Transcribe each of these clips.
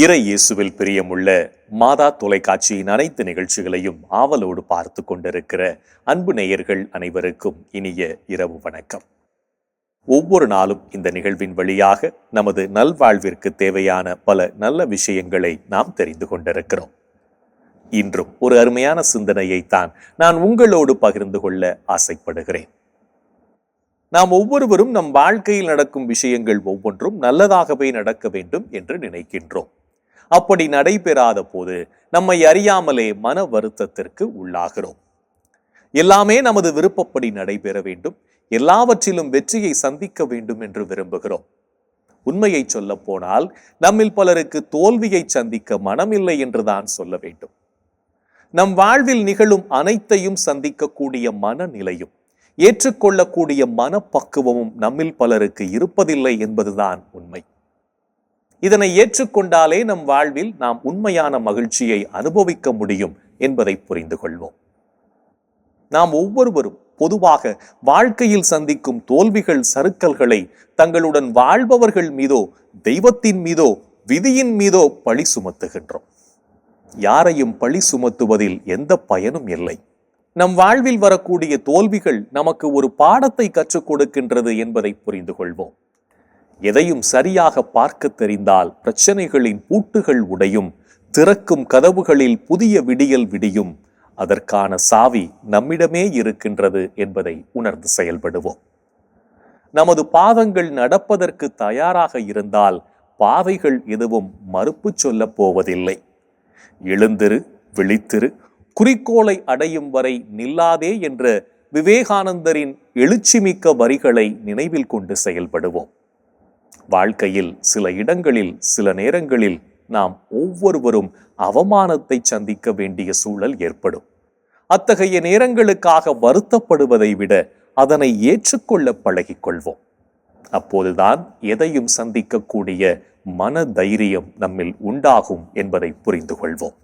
இறை இயேசுவில் பிரியமுள்ள மாதா தொலைக்காட்சியின் அனைத்து நிகழ்ச்சிகளையும் ஆவலோடு பார்த்து கொண்டிருக்கிற அன்பு நேயர்கள் அனைவருக்கும் இனிய இரவு வணக்கம். ஒவ்வொரு நாளும் இந்த நிகழ்வின் வழியாக நமது நல்வாழ்விற்கு தேவையான பல நல்ல விஷயங்களை நாம் தெரிந்து கொண்டிருக்கிறோம். இன்றும் ஒரு அருமையான சிந்தனையைத்தான் நான் உங்களோடு பகிர்ந்து கொள்ள ஆசைப்படுகிறேன். நாம் ஒவ்வொருவரும் நம் வாழ்க்கையில் நடக்கும் விஷயங்கள் ஒவ்வொன்றும் நல்லதாகவே நடக்க வேண்டும் என்று நினைக்கின்றோம். அப்படி நடைபெறாத போது நம்மை அறியாமலே மன வருத்தத்திற்கு உள்ளாகிறோம். எல்லாமே நமது விருப்பப்படி நடைபெற வேண்டும், எல்லாவற்றிலும் வெற்றியை சந்திக்க வேண்டும் என்று விரும்புகிறோம். உண்மையை சொல்ல போனால் நம்மில் பலருக்கு தோல்வியை சந்திக்க மனமில்லை என்றுதான் சொல்ல வேண்டும். நம் வாழ்வில் நிகழும் அனைத்தையும் சந்திக்கக்கூடிய மனநிலையும் ஏற்றுக்கொள்ளக்கூடிய மனப்பக்குவமும் நம்மில் பலருக்கு இருப்பதில்லை என்பதுதான் உண்மை. இதனை ஏற்றுக்கொண்டாலே நம் வாழ்வில் நாம் உண்மையான மகிழ்ச்சியை அனுபவிக்க முடியும் என்பதை புரிந்து கொள்வோம். நாம் ஒவ்வொருவரும் பொதுவாக வாழ்க்கையில் சந்திக்கும் தோல்விகள் சறுக்கல்களை தங்களுடன் வாழ்பவர்கள் மீதோ, தெய்வத்தின் மீதோ, விதியின் மீதோ பழி சுமத்துகின்றோம். யாரையும் பழி சுமத்துவதில் எந்த பயனும் இல்லை. நம் வாழ்வில் வரக்கூடிய தோல்விகள் நமக்கு ஒரு பாடத்தை கற்றுக் கொடுக்கின்றது என்பதை புரிந்து கொள்வோம். எதையும் சரியாக பார்க்க தெரிந்தால் பிரச்சனைகளின் பூட்டுகள் உடையும், திறக்கும் கதவுகளில் புதிய விடியல் விடியும். அதற்கான சாவி நம்மிடமே இருக்கின்றது என்பதை உணர்ந்து செயல்படுவோம். நமது பாதங்கள் நடப்பதற்கு தயாராக இருந்தால் பாதைகள் எதுவும் மறுப்பு சொல்ல போவதில்லை. எழுந்திரு, விழித்திரு, குறிக்கோளை அடையும் வரை நில்லாதே என்ற விவேகானந்தரின் எழுச்சிமிக்க வரிகளை நினைவில் கொண்டு செயல்படுவோம். வாழ்க்கையில் சில இடங்களில், சில நேரங்களில் நாம் ஒவ்வொருவரும் அவமானத்தை சந்திக்க வேண்டிய சூழல் ஏற்படும். அத்தகைய நேரங்களுக்காக வருத்தப்படுவதை விட அதனை ஏற்றுக்கொள்ள பழகிக்கொள்வோம். அப்போதுதான் எதையும் சந்திக்கக்கூடிய மன தைரியம் நம்மில் உண்டாகும் என்பதை புரிந்து கொள்வோம்.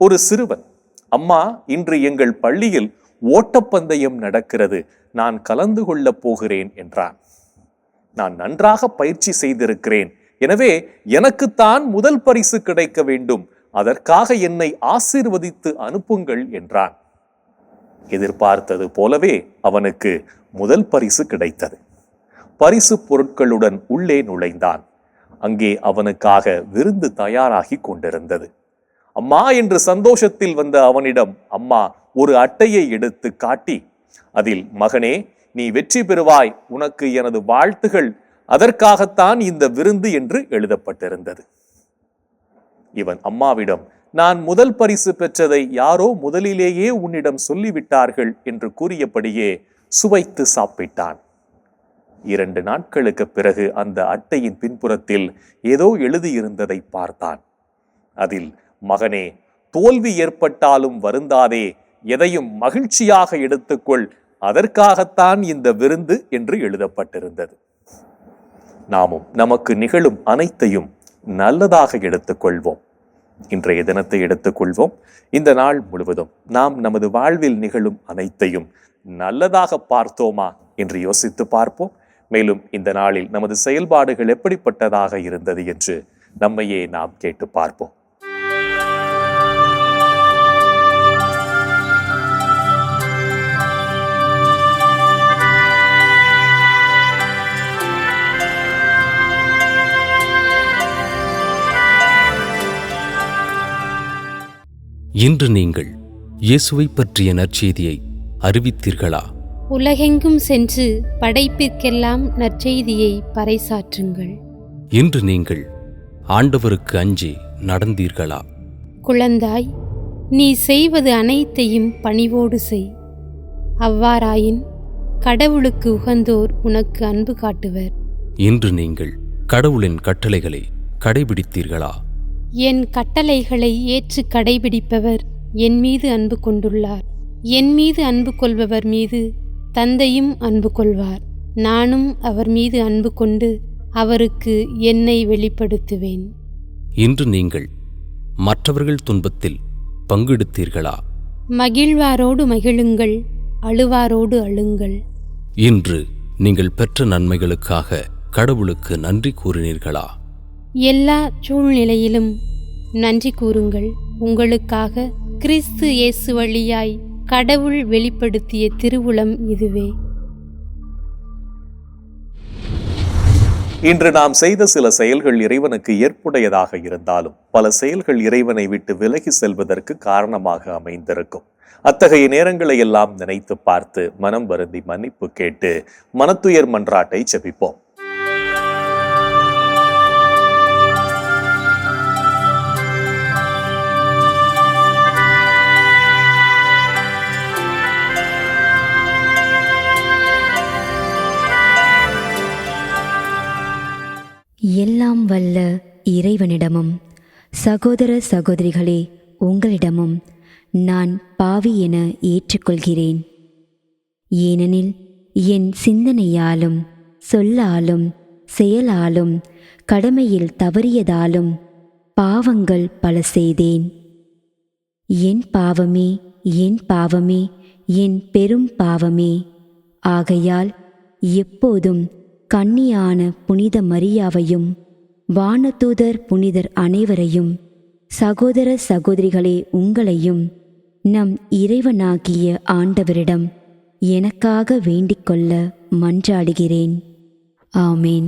ஒரு சிறுவன், அம்மா, இன்று எங்கள் பள்ளியில் ஓட்டப்பந்தயம் நடக்கிறது, நான் கலந்து கொள்ளப் போகிறேன் என்றான். நான் நன்றாக பயிற்சி செய்திருக்கிறேன், எனவே எனக்குத்தான் முதல் பரிசு கிடைக்க வேண்டும், அதற்காக என்னை ஆசீர்வதித்து அனுப்புங்கள் என்றான். எதிர்பார்த்தது போலவே அவனுக்கு முதல் பரிசு கிடைத்தது. பரிசு பொருட்களுடன் உள்ளே நுழைந்தான். அங்கே அவனுக்காக விருந்து தயாராகி கொண்டிருந்தது. அம்மா என்று சந்தோஷத்தில் வந்த அவனிடம் அம்மா ஒரு அட்டையை எடுத்து காட்டி, அதில், மகனே, நீ வெற்றி பெறுவாய், உனக்கு எனது வாழ்த்துகள், அதற்காகத்தான் இந்த விருந்து என்று எழுதப்பட்டிருந்தது. இவன் அம்மாவிடம், நான் முதல் பரிசு பெற்றதை யாரோ முதலிலேயே உன்னிடம் சொல்லிவிட்டார்கள் என்று கூறியபடியே சுவைத்து சாப்பிட்டான். 2 நாட்களுக்கு பிறகு அந்த அட்டையின் பின்புறத்தில் ஏதோ எழுதியிருந்ததை பார்த்தான். அதில், மகனே, தோல்வி ஏற்பட்டாலும் வருந்தாதே, எதையும் மகிழ்ச்சியாக எடுத்துக்கொள், அதற்காகத்தான் இந்த விருந்து என்று எழுதப்பட்டிருந்தது. நாமும் நமக்கு நிகழும் அனைத்தையும் நல்லதாக எடுத்துக்கொள்வோம். இன்றைய தினத்தை எடுத்துக்கொள்வோம். இந்த நாள் முழுவதும் நாம் நமது வாழ்வில் நிகழும் அனைத்தையும் நல்லதாக பார்த்தோமா என்று யோசித்து பார்ப்போம். மேலும் இந்த நாளில் நமது செயல்பாடுகள் எப்படிப்பட்டதாக இருந்தது என்று நம்மையே நாம் கேட்டு பார்ப்போம். இன்று நீங்கள் இயேசுவை பற்றிய நற்செய்தியை அறிவித்தீர்களா? உலகெங்கும் சென்று படைப்பிற்கெல்லாம் நற்செய்தியை பறைசாற்றுங்கள். இன்று நீங்கள் ஆண்டவருக்கு அஞ்சி நடந்தீர்களா? குழந்தாய், நீ செய்வது அனைத்தையும் பணிவோடு செய். அவ்வாறாயின் கடவுளுக்கு உகந்தோர் உனக்கு அன்பு காட்டுவர். இன்று நீங்கள் கடவுளின் கட்டளைகளை கடைபிடித்தீர்களா? என் கட்டளைகளை ஏற்று கடைபிடிப்பவர் என் மீது அன்பு கொண்டுள்ளார். என் மீது அன்பு கொள்பவர் மீது தந்தையும் அன்பு கொள்வார். நானும் அவர் மீது அன்பு கொண்டு அவருக்கு என்னை வெளிப்படுத்துவேன். இன்று நீங்கள் மற்றவர்கள் துன்பத்தில் பங்கெடுத்தீர்களா? மகிழ்வாரோடு மகிழுங்கள், அழுவாரோடு அழுங்கள். இன்று நீங்கள் பெற்ற நன்மைகளுக்காக கடவுளுக்கு நன்றி கூறினீர்களா? எல்லா சூழ்நிலையிலும் நன்றி கூறுங்கள். உங்களுக்காக கிறிஸ்து இயேசு வழியாய் கடவுள் வெளிப்படுத்திய திருவுளம் இதுவே. இன்று நாம் செய்த சில செயல்கள் இறைவனுக்கு ஏற்புடையதாக இருந்தாலும் பல செயல்கள் இறைவனை விட்டு விலகி செல்வதற்கு காரணமாக அமைந்திருக்கும். அத்தகைய நேரங்களை எல்லாம் நினைத்து பார்த்து மனம் வருந்தி மன்னிப்பு கேட்டு மனத்துயர் மன்றாட்டை ஜெபிப்போம். எல்லாம் வல்ல இறைவனிடமும் சகோதர சகோதரிகளே உங்களிடமும் நான் பாவி என ஏற்றுக்கொள்கிறேன். ஏனெனில் என் சிந்தனையாலும் சொல்லாலும் செயலாலும் கடமையில் தவறியதாலும் பாவங்கள் பல செய்தேன். என் பாவமே, என் பாவமே, என் பெரும் பாவமே. ஆகையால் எப்போதும் கன்னியான புனித மரியாவையும் வானதூதர் புனிதர் அனைவரையும் சகோதர சகோதரிகளே உங்களையும் நம் இறைவனாகிய ஆண்டவரிடம் எனக்காக வேண்டிக்கொள்ள மன்றாடுகிறேன். ஆமேன்.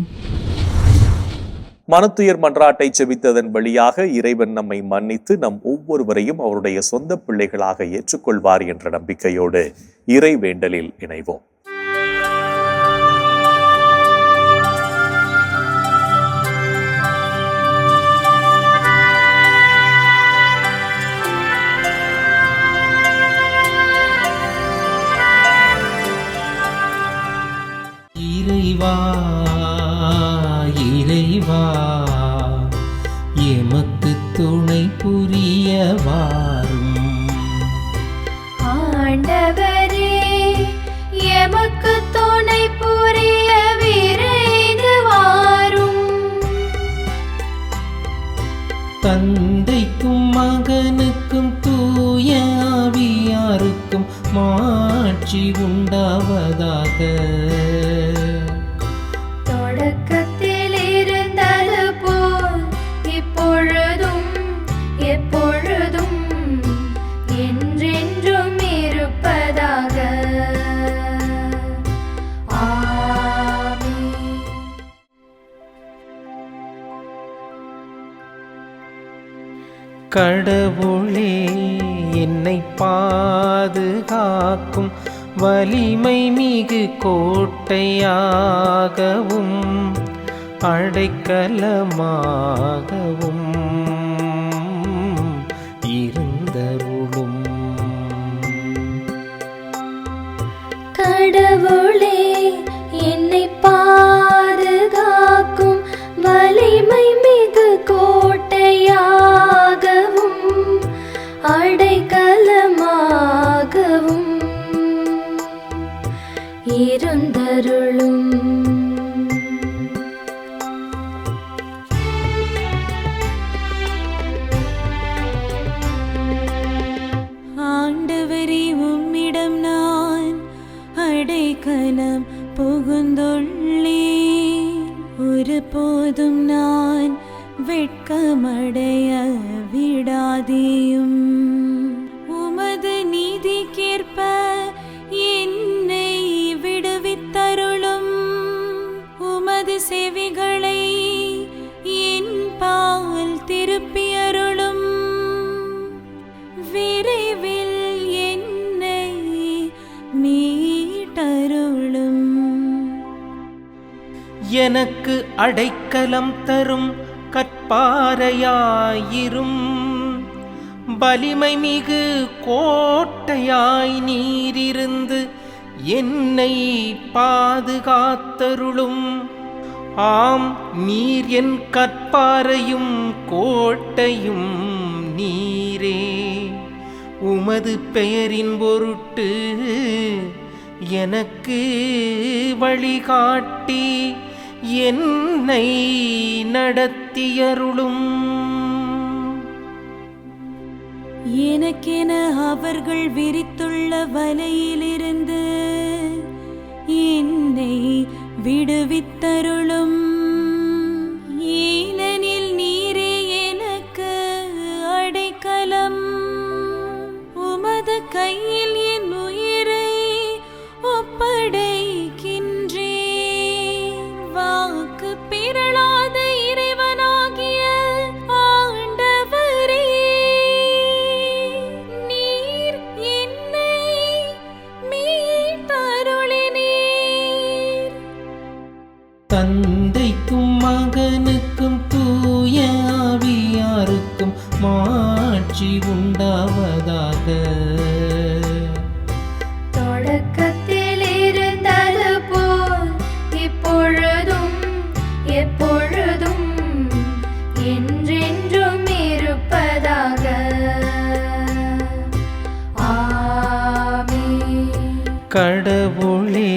மனத்துயர் மன்றாட்டை ஜெபித்ததன் வழியாக இறைவன் நம்மை மன்னித்து நம் ஒவ்வொருவரையும் அவருடைய சொந்த பிள்ளைகளாக ஏற்றுக்கொள்வார் என்ற நம்பிக்கையோடு இறை வேண்டலில் இணைவோம். இறைவா இறைவா எமக்கு துணை புரிய வாரும். ஆண்டவரே எமக்கு துணை புரிய விரைந்து வாரும். தந்தைக்கும் மகனுக்கும் தூய ஆவியாருக்கும் மாட்சி உண்டாவதாக. தொடக்கத்தில் இருந்தது போல் இப்பொழுதும் எப்பொழுதும் என்றென்றும் இருப்பதாக. ஆமென். கடவுளே என்னை பாதுகாக்கும் வலிமை மிகு கோட்டையாகவும் அடைக்கலமாகவும் இருந்தருளும். கடவுளே என்னை பாதுகாக்கும் வலிமை மிகு கோட்டையாகவும் அடைக்கலமாகவும் இருந்தருளும். ஆண்டவரே உம்மிடம் நான் அடைக்கலம் புகுந்துள்ளேன். ஒருபோதும் நான் வெட்கமடைய விடாதேயும். உமது நீதிக்கேற்ப என்னை விடுவித்தருளும். உமது செவிகளை என் பால் திருப்பியருளும். விரைவில் என்னை மீட்டருளும். எனக்கு அடைக்கலம் தரும் கற்பாறையாயிரும். வலிமை மிகு கோட்டையாய் நீரிருந்து என்னை பாதுகாத்தருளும். ஆம், நீர் என் கற்பாறையும் கோட்டையும் நீரே. உமது பெயரின் பொருட்டு எனக்கு வழிகாட்டி என்னை நடத்தியருளும். எனக்கென அவர்கள் விரித்துள்ள வலையிலிருந்து என்னை விடுவித்தருளும். ஏனெனில் என்றென்றும் இருப்பதாக. ஆமென். கடவுளே,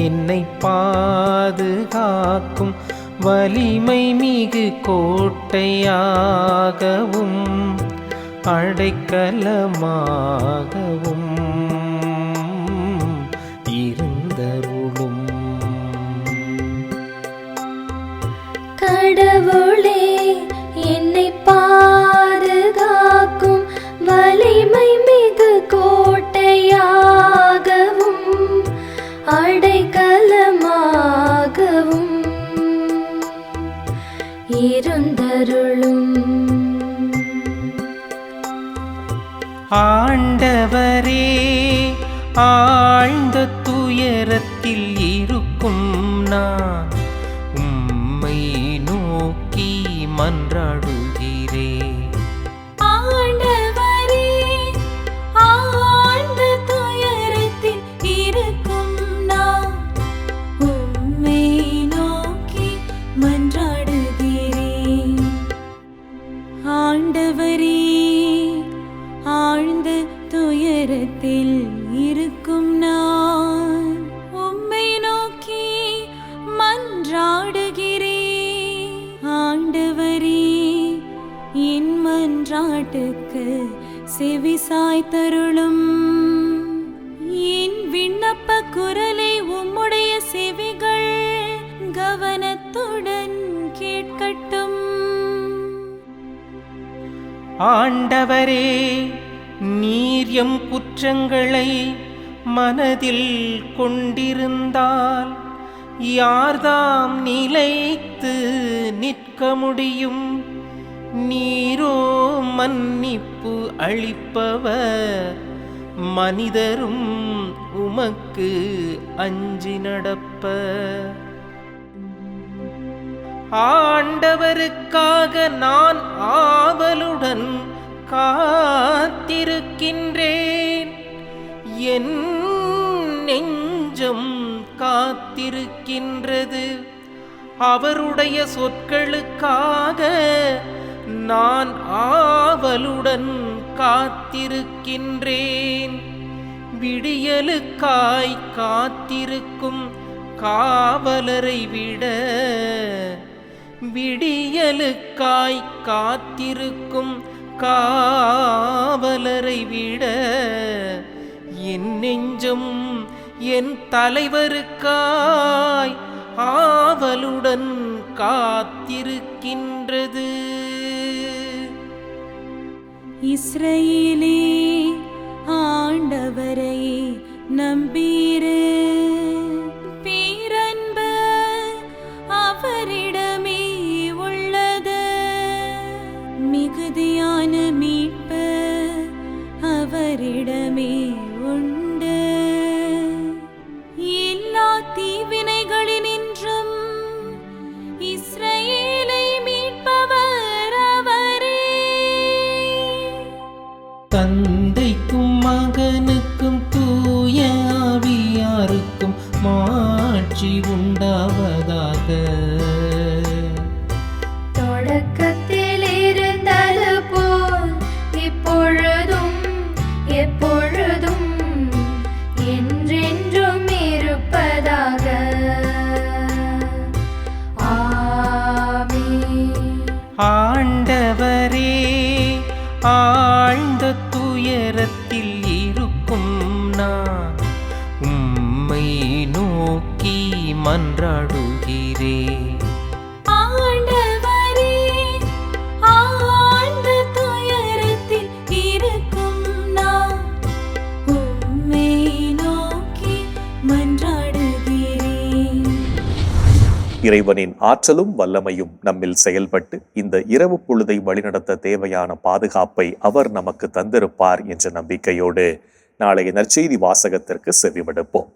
என்னை பாதுகாக்கும் வலிமை மிகு கோட்டையாகவும் அடைக்கலமாகவும் இருந்தருளும். கடவுளே, என்னை பாதுகாக்கும் வலிமை மிகு கோட்டையாகவும் அடைக்கலமாகவும் இருந்தருளும். ஆண்டவரே, ஆழ்ந்த துயரத்தில் இருக்கும் நான் உம்மை நோக்கி மன்றாடுகிறேன். ஆண்டவரே, ஆழ்ந்த துயரத்தில் இருக்கும் நான் உம்மை நோக்கி மன்றாடுகிறேன். ஆண்டவரே, ஆழ்ந்த துயரத்தில் இருக்கும் நான் உம்மை நோக்கி மன்றாடுகிறேன். ஆண்டவரே, என் மன்றாட்டுக்கு செவிசாய்த்தருளும். என் விண்ணப்ப குரலை உம்முடைய செவிகள் கவனத்துடன் கேட்கட்டும். ஆண்டவரே, நீர் எம் குற்றங்களை மனதில் கொண்டிருந்தால் யார்தாம் நிலைத்து நிற்க முடியும்? நீரோ மன்னிப்பு அளிப்பவர், மனிதரும் உமக்கு அஞ்சி நடப்பர். ஆண்டவருக்காக நான் ஆவலுடன் காத்திருக்கின்றேன். என் நெஞ்சம் காத்திருக்கின்றது. அவருடைய சொற்களுக்காக நான் ஆவலுடன் காத்திருக்கின்றேன். விடியலுக்காய் காத்திருக்கும் காவலரை விட, விடியலுக்காய் காத்திருக்கும் காவலரை விட என் நெஞ்சம் என் தலைவருக்காய் ஆவலுடன் காத்திருக்கின்றது. இஸ்ரவேலே, ஆண்டவரை நம்பீரு. பேரன்பு அவரிடமே உள்ளது. மிகுதியான மீட்பு அவரிடமே உண்டு. எல்லா தீவினைகளினின்றும் இஸ்ரவேலை மீட்பவர் அவரே. தந்தைக்கும் மகனுக்கும் தூய ஆவியாருக்கும் மாட்சி உண்டாவதாக. தொடக்கத்தில் இருந்தது போல் இப்பொழுதும் எப்பொழுதும் என்றென்றும் இருப்பதாக. ஆமென். ஆண்டவரே, ஆழ்ந்த துயரத்தில் இருக்கும் நான் உம்மை நோக்கி மன்றாடுகிறேன். ஆண்டவரே, ஆழ்ந்த துயரத்தில் இருக்கும் நான் உம்மை நோக்கி மன்றாடுகிறேன். இறைவனின் ஆற்றலும் வல்லமையும் நம்மில் செயல்பட்டு இந்த இரவு பொழுதை வழிநடத்த தேவையான பாதுகாப்பை அவர் நமக்கு தந்திருப்பார் என்ற நம்பிக்கையோடு நாளைய நற்செய்தி வாசகத்திற்கு செவிமடுப்போம்.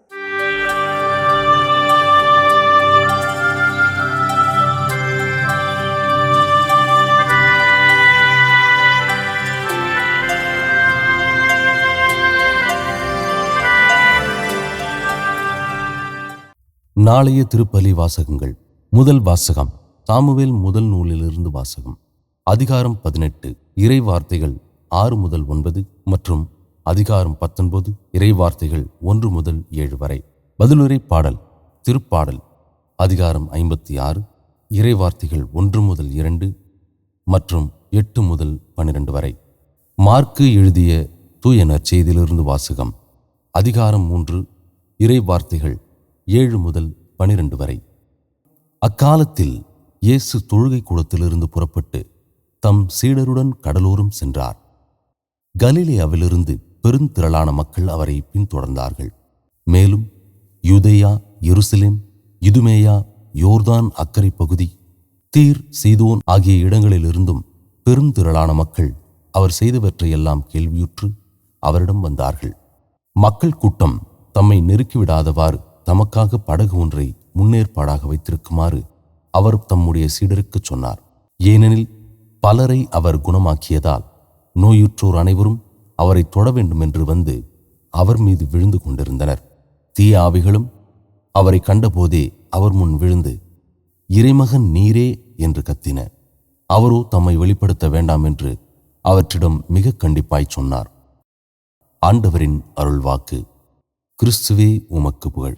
நாளைய திருப்பலி வாசகங்கள். முதல் வாசகம் சாமுவேல் முதல் நூலிலிருந்து வாசகம். அதிகாரம் 18. இறை வார்த்தைகள் 6 முதல் 9 மற்றும் அதிகாரம் 19 இறை வார்த்தைகள் 1 முதல் 7 வரை. பதிலுரை பாடல். திருப்பாடல் அதிகாரம் 56 இறை வார்த்தைகள் 1 முதல் 2 மற்றும் 8 முதல் 12 வரை. மார்க்கு எழுதிய தூய நற்செய்தியிலிருந்து வாசகம். அதிகாரம் 3 இறை வார்த்தைகள் 7 முதல் 12 வரை. அக்காலத்தில் இயேசு தொழுகை கூடத்திலிருந்து புறப்பட்டு தம் சீடருடன் கடலோரம் சென்றார். கலிலேயாவிலிருந்து பெருந்திரளான மக்கள் அவரை பின்தொடர்ந்தார்கள். மேலும் யூதேயா, எருசலேம், இதுமேயா, யோர்தான் அக்கரை பகுதி, தீர், சீதோன் ஆகிய இடங்களிலிருந்தும் பெருந்திரளான மக்கள் அவர் செய்தவற்றையெல்லாம் கேள்வியுற்று அவரிடம் வந்தார்கள். மக்கள் கூட்டம் தம்மை நெருக்கிவிடாதவாறு தமக்காக படகு ஒன்றை முன்னேற்பாடாக வைத்திருக்குமாறு அவர் தம்முடைய சீடருக்குச் சொன்னார். ஏனெனில் பலரை அவர் குணமாக்கியதால் நோயுற்றோர் அனைவரும் அவரை தொட வேண்டுமென்று வந்து அவர் மீது விழுந்து கொண்டிருந்தனர். தீய ஆவிகளும் அவரை கண்டபோதே அவர் முன் விழுந்து, இறைமகன் நீரே என்று கத்தின. அவரோ தம்மை வெளிப்படுத்த வேண்டாம் என்று அவற்றிடம் மிக கண்டிப்பாய் சொன்னார். ஆண்டவரின் அருள்வாக்கு. கிறிஸ்துவே உமக்கு புகழ்.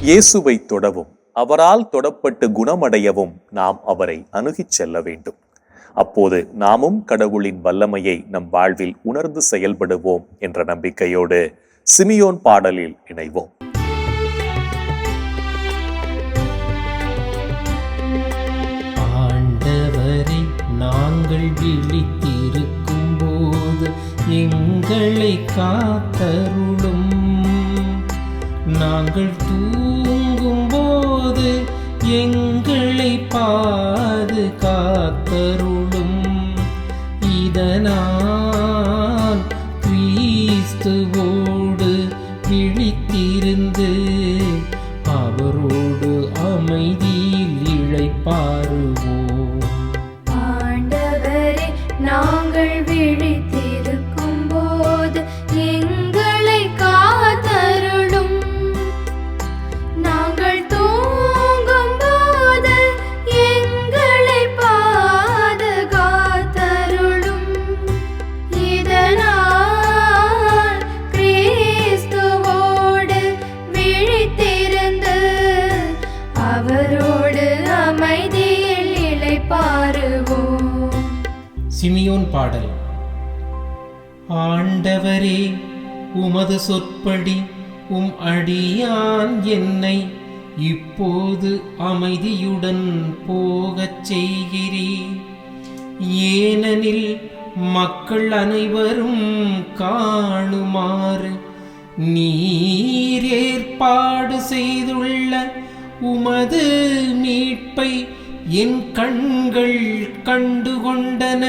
இயேசுவை தொடவும் அவரால் தொடப்பட்டு குணமடையவும் நாம் அவரை அணுகிச் செல்ல வேண்டும். அப்போது நாமும் கடவுளின் வல்லமையை நம் வாழ்வில் உணர்ந்து செயல்படுவோம் என்ற நம்பிக்கையோடு சிமியோன் பாடலில் இணைவோம். ஆண்டவரை நாங்கள் விழித்திருக்கும் போது எங்களை காத்தருளும். நாங்கள் தூங்கும் போது எங்களை பாதுகாத்தருளும். இதனால் கிறிஸ்துவோடு விழித்திருந்து அவரோடு அமைதியில் இளைப்பாறுவோம். ஆண்டவரே நாங்கள் விழித்திருக்கும் போது எங்களை காத்தருளும். நாங்கள் தூங்கும் போது எங்களை பாதுகாத்தருளும். இதனால் கிறிஸ்துவோடு விழித்திருந்து அவரோடு அமைதியில் இளைப்பாறுவோம். சிமியோன் பாடல். ஆண்டவரே உமது சொற்படி உம் அடியான் என்னை இப்போது அமைதியுடன் போகச் செய்கிறீர். ஏனெனில் மக்கள் அனைவரும் காணுமாறு நீர் ஏற்பாடு செய்துள்ள உமது மீட்பை என் கண்கள் கண்டுகொண்டன.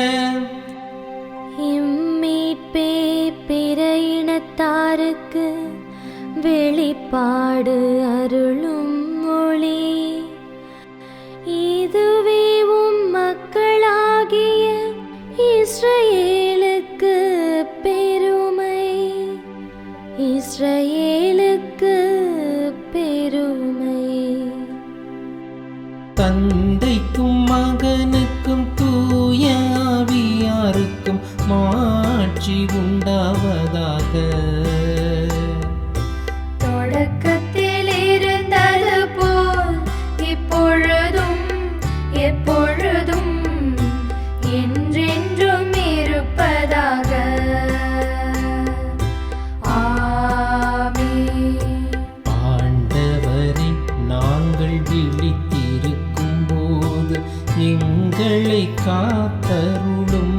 இம்மீட்பே பிற இனத்தாருக்கு வெளிப்பாடு அருளும் மொழி. இதுவே உம் மக்களாகிய இஸ்ரவேலுக்கு பெருமை. இஸ்ரவேலுக்கு பெருமை. தந்தைக்கும் மகனுக்கும் தூய ஆவியாருக்கும் மாட்சி உண்டாவதாக. தொடக்கத்தில் இருந்தது போல் இப்பொழுதும் எப்பொழுதும் என்றென்றும் இருப்பதாக. ஆமென். ஆண்டவரை நாங்கள் விழித்திருக்கும் போது எங்களை காத்தருளும்.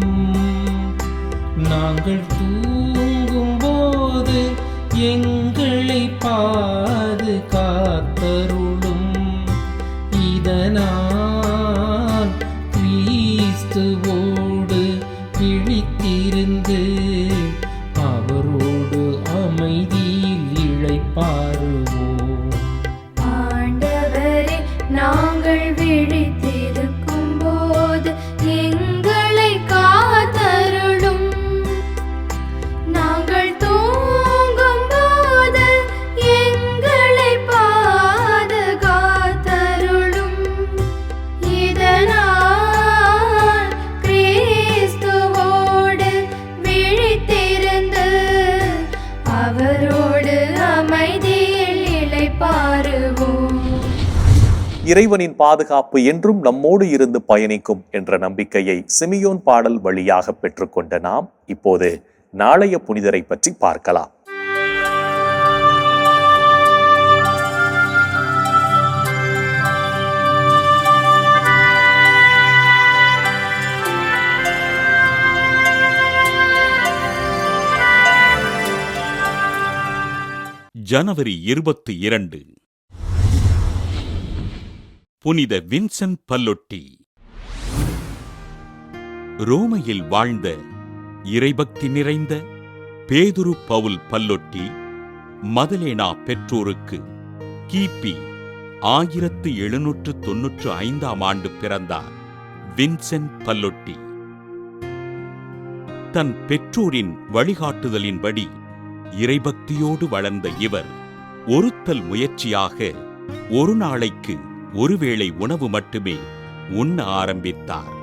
நாங்கள் தூங்கும் போது எங்களை பாதுகாத்தருளும். இதனால் கிறிஸ்துவோடு விழித்திருந்து அவரோடு அமைதியில் இளைப்பாறுவோம். ஆண்டவரே நாங்கள் விழித்திருக்கும் போது எங்களை காத்தருளும். நாங்கள் தூங்கும் போது எங்களை பாதுகாத்தருளும். இறைவனின் பாதுகாப்பு என்றும் நம்மோடு இருந்து பயணிக்கும் என்ற நம்பிக்கையை சிமியோன் பாடல் வழியாக பெற்றுக்கொண்ட நாம் இப்போது நாளைய புனிதரை பற்றி பார்க்கலாம். ஜனவரி 22 புனித வின்சென்ட் பல்லொட்டி. ரோமையில் வாழ்ந்த இறைபக்தி நிறைந்த பேதுரு பவுல் பல்லொட்டி மதலேனா பெற்றோருக்கு கிபி 1795 ஆண்டு பிறந்தார். வின்சென்ட் பல்லொட்டி தன் பெற்றோரின் வழிகாட்டுதலின்படி இறைபக்தியோடு வளர்ந்த இவர் ஒருத்தல் முயற்சியாக ஒரு நாளைக்கு ஒருவேளை உணவு மட்டுமே உண்ண ஆரம்பித்தார்.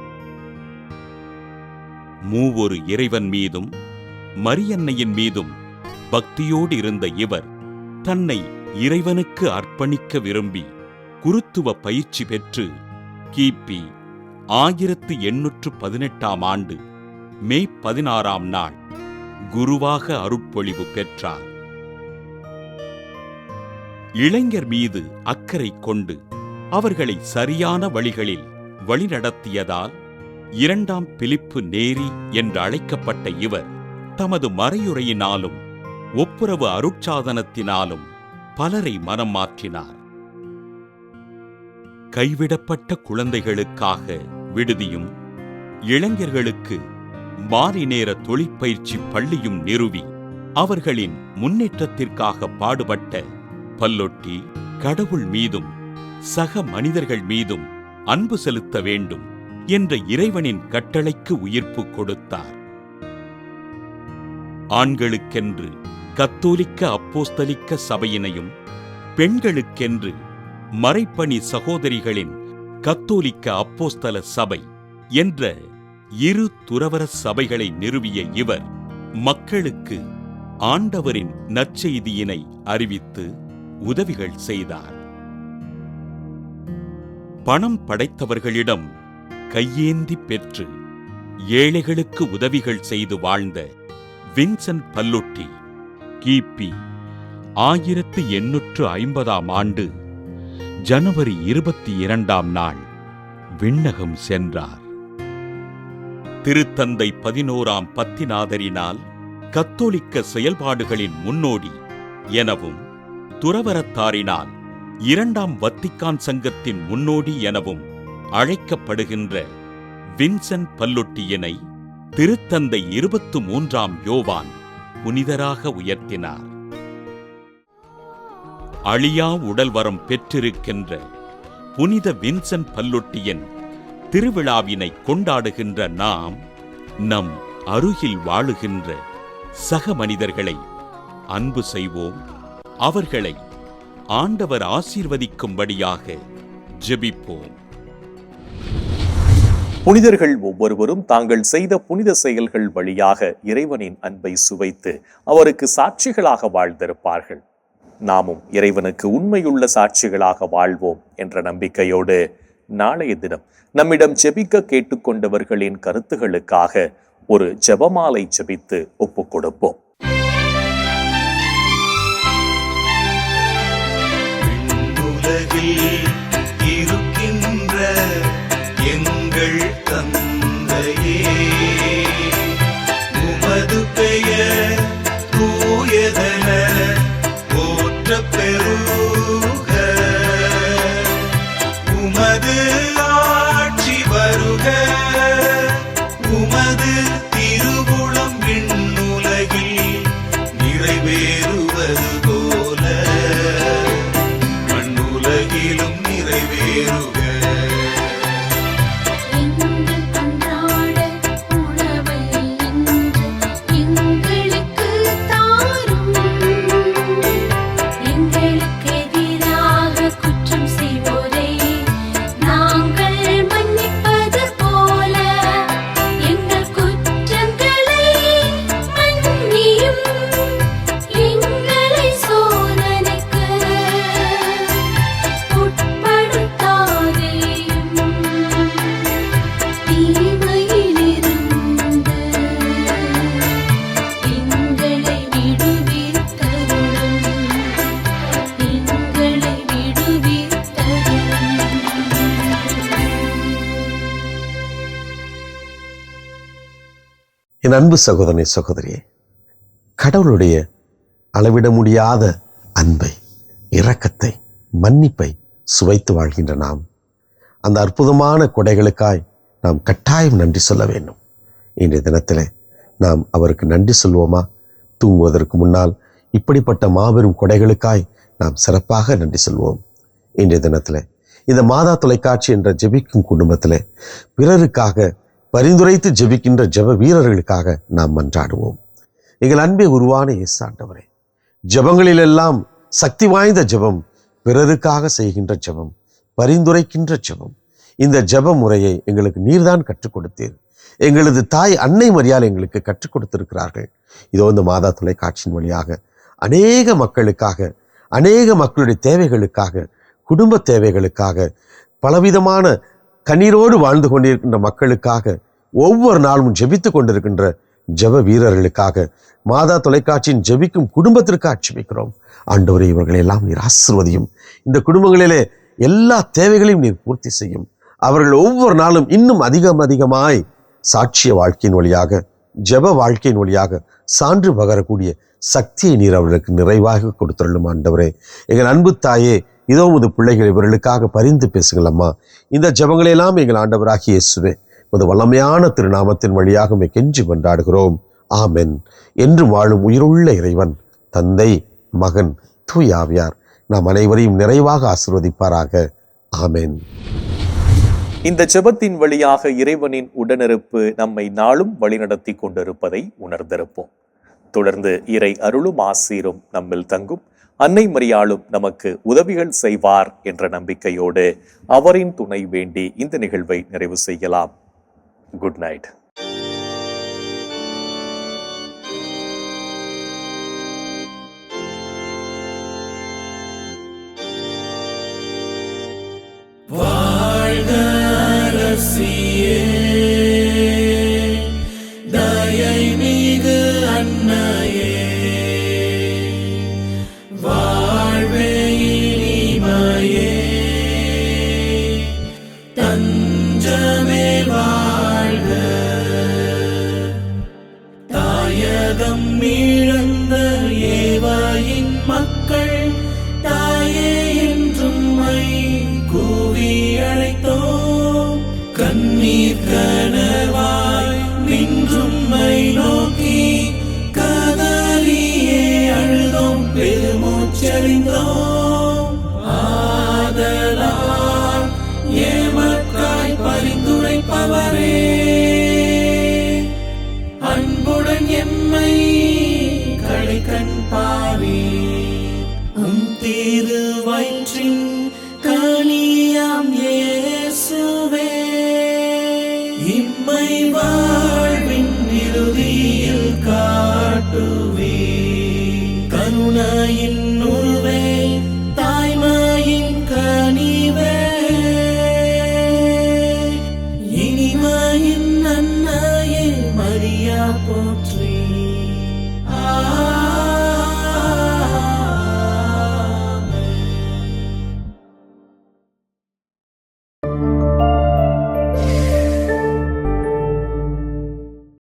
மூவொரு இறைவன் மீதும் மரியன்னையின் மீதும் பக்தியோடு இருந்த இவர் தன்னை இறைவனுக்கு அர்ப்பணிக்க விரும்பி குருத்துவ பயிற்சி பெற்று கிபி 1818 ஆண்டு மே 16 நாள் குருவாக அருட்பொழிவு பெற்றார். இளைஞர் மீது அக்கறை கொண்டு அவர்களை சரியான வழிகளில் வழிநடத்தியதால் 2ஆம் பிலிப்பு நேரி என்று அழைக்கப்பட்ட இவர் தமது மறையுரையினாலும் ஒப்புரவு அருட்சாதனத்தினாலும் பலரை மனம் மாற்றினார். கைவிடப்பட்ட குழந்தைகளுக்காக விடுதியும் இளைஞர்களுக்கு மாலை நேர தொழிற்பயிற்சி பள்ளியும் நிறுவி அவர்களின் முன்னேற்றத்திற்காக பாடுபட்ட பல்லொட்டி கடவுள் மீதும் சக மனிதர்கள் மீதும் அன்பு செலுத்த வேண்டும் என்ற இறைவனின் கட்டளைக்கு உயிர்ப்பு கொடுத்தார். ஆண்களுக்கென்று கத்தோலிக்க அப்போஸ்தலிக்க சபையினையும் பெண்களுக்கென்று மறைப்பணி சகோதரிகளின் கத்தோலிக்க அப்போஸ்தல சபை என்ற 2 துறவற சபைகளை நிறுவிய இவர் மக்களுக்கு ஆண்டவரின் நற்செய்தியினை அறிவித்து உதவிகள் செய்தார். பணம் படைத்தவர்களிடம் கையேந்தி பெற்று ஏழைகளுக்கு உதவிகள் செய்து வாழ்ந்த வின்சென்ட் பல்லொட்டி கிபி 1850 ஆண்டு ஜனவரி 22 நாள் விண்ணகம் சென்றார். திருத்தந்தை 11ஆம் பத்திநாதரினால் கத்தோலிக்க செயல்பாடுகளின் முன்னோடி எனவும் துறவரத்தாரினால் 2ஆம் வத்திக்கான் சங்கத்தின் முன்னோடி எனவும் அழைக்கப்படுகின்ற வின்சென்ட் பல்லொட்டியினை திருத்தந்தை 23ஆம் யோவான் புனிதராக உயர்த்தினார். அழியா உடல்வரம் பெற்றிருக்கின்ற புனித வின்சென்ட் பல்லொட்டியின் திருவிழாவினை கொண்டாடுகின்ற நாம் நம் அருகில் வாழுகின்ற சக மனிதர்களை அன்பு செய்வோம். அவர்களை ஆண்டவர் ஆசீர்வதிக்கும்படியாக ஜெபிப்போம். புனிதர்கள் ஒவ்வொருவரும் தாங்கள் செய்த புனித செயல்கள் வழியாக இறைவனின் அன்பை சுவைத்து அவருக்கு சாட்சிகளாக வாழ்ந்திருப்பார்கள். நாமும் இறைவனுக்கு உண்மையுள்ள சாட்சிகளாக வாழ்வோம் என்ற நம்பிக்கையோடு நாளைய தினம் நம்மிடம் ஜெபிக்க கேட்டுக்கொண்டவர்களின் கருத்துகளுக்காக ஒரு ஜெபமாலை ஜெபித்து ஒப்புக் கொடுப்போம். உலகில் இருக்கின்ற எங்கள் தந்தையே, உமது பெயர் தூயதென போற்றப் பெறுக. உமது ஆட்சி வருக. உமது திருவுளம் விண்ணுலகில் நிறைவேறுவது போல மண்ணுலகிலும் நிறைவேறுக. எங்கள் என் அன்பு சகோதரனே, சகோதரியே, கடவுளுடைய அளவிட முடியாத அன்பை, இரக்கத்தை, மன்னிப்பை சுவைத்து வாழ்கின்ற நாம் அந்த அற்புதமான கொடைகளுக்காய் நாம் கட்டாயம் நன்றி சொல்ல வேண்டும். இன்றைய தினத்தில் நாம் அவருக்கு நன்றி சொல்வோமா? தூங்குவதற்கு முன்னால் இப்படிப்பட்ட மாபெரும் கொடைகளுக்காய் நாம் சிறப்பாக நன்றி சொல்வோம். இன்றைய தினத்தில் இந்த மாதா தொலைக்காட்சி என்ற ஜெபிக்கும் குடும்பத்தில் பிறருக்காக பரிந்துரைத்து ஜெபிக்கின்ற ஜெப வீரர்களுக்காக நாம் மன்றாடுவோம். எங்கள் அன்பை உருவான இயேசு ஆண்டவரே, ஜெபங்களிலெல்லாம் சக்தி வாய்ந்த ஜெபம் பிறருக்காக செய்கின்ற ஜெபம், பரிந்துரைக்கின்ற ஜெபம். இந்த ஜெப முறையை எங்களுக்கு நீர்தான் கற்றுக் கொடுத்தீர். எங்களது தாய் அன்னை மரியாள் எங்களுக்கு கற்றுக் கொடுத்திருக்கிறார்கள். இதோ இந்த மாதா தொலைக்காட்சியின் வழியாக அநேக மக்களுக்காக, அநேக மக்களுடைய தேவைகளுக்காக, குடும்ப தேவைகளுக்காக, பலவிதமான கண்ணீரோடு வாழ்ந்து கொண்டிருக்கின்ற மக்களுக்காக, ஒவ்வொரு நாளும் ஜெபித்து கொண்டிருக்கின்ற ஜெப வீரர்களுக்காக, மாதா தொலைக்காட்சியின் ஜெபிக்கும் குடும்பத்திற்காக ஜெபிக்கிறோம். ஆண்டவரே, இவர்களை எல்லாம் நீர் ஆசீர்வதியும். இந்த குடும்பங்களிலே எல்லா தேவைகளையும் நீர் பூர்த்தி செய்யும். அவர்கள் ஒவ்வொரு நாளும் இன்னும் அதிகமாய் சாட்சிய வாழ்க்கையின் வழியாக, ஜெப வாழ்க்கையின் வழியாக சான்று பகரக்கூடிய சக்தியை நீர் அவர்களுக்கு நிறைவாக கொடுத்துள்ளும். ஆண்டவரே, எங்கள் அன்பு தாயே, இதோ உமது பிள்ளைகள் இவர்களுக்காக பரிந்து பேசுங்கள் அம்மா. இந்த ஜெபங்களையெல்லாம் எங்கள் ஆண்டவராகிய இயேசுவே உமது வல்லமையான திருநாமத்தின் வழியாக கெஞ்சி கொண்டாடுகிறோம். ஆமென். என்று வாழும் உயிருள்ள இறைவன், தந்தை, மகன், தூய ஆவியார் நாம் அனைவரையும் நிறைவாக ஆசீர்வதிப்பாராக. ஆமென். இந்த ஜெபத்தின் வழியாக இறைவனின் உடனிருப்பு நம்மை நாளும் வழிநடத்தி கொண்டிருப்பதை உணர்ந்திருப்போம். தொடர்ந்து இறை அருளும் ஆசீரும் நம்மில் தங்கும். அன்னை மரியாளும் நமக்கு உதவிகள் செய்வார் என்ற நம்பிக்கையோடு அவரின் துணை வேண்டி இந்த நிகழ்வை நிறைவு செய்யலாம். Good night. வாழ்க அரசியே, தயை மிகு அன்னையே, வாழ்வே இனிமையே, தஞ்சமே வாழ்க. தாயகம் இழந்த ஏவாயின் மக்கள் தாயே என்றும் கூவி அழைத்தோம். கண்ணீர் கனவாய் நின்றும்மை நோக்கி கதறியே அழுதோம், பெருமூச்செறிந்தோம். ஆதலால் எமக்காய் பரிந்துரைப்பவரே, அன்புடன் எம்மை கடைக்கண் பாரே. திரு வயிற்றின் கனியாம் இயேசுவே, இம்மை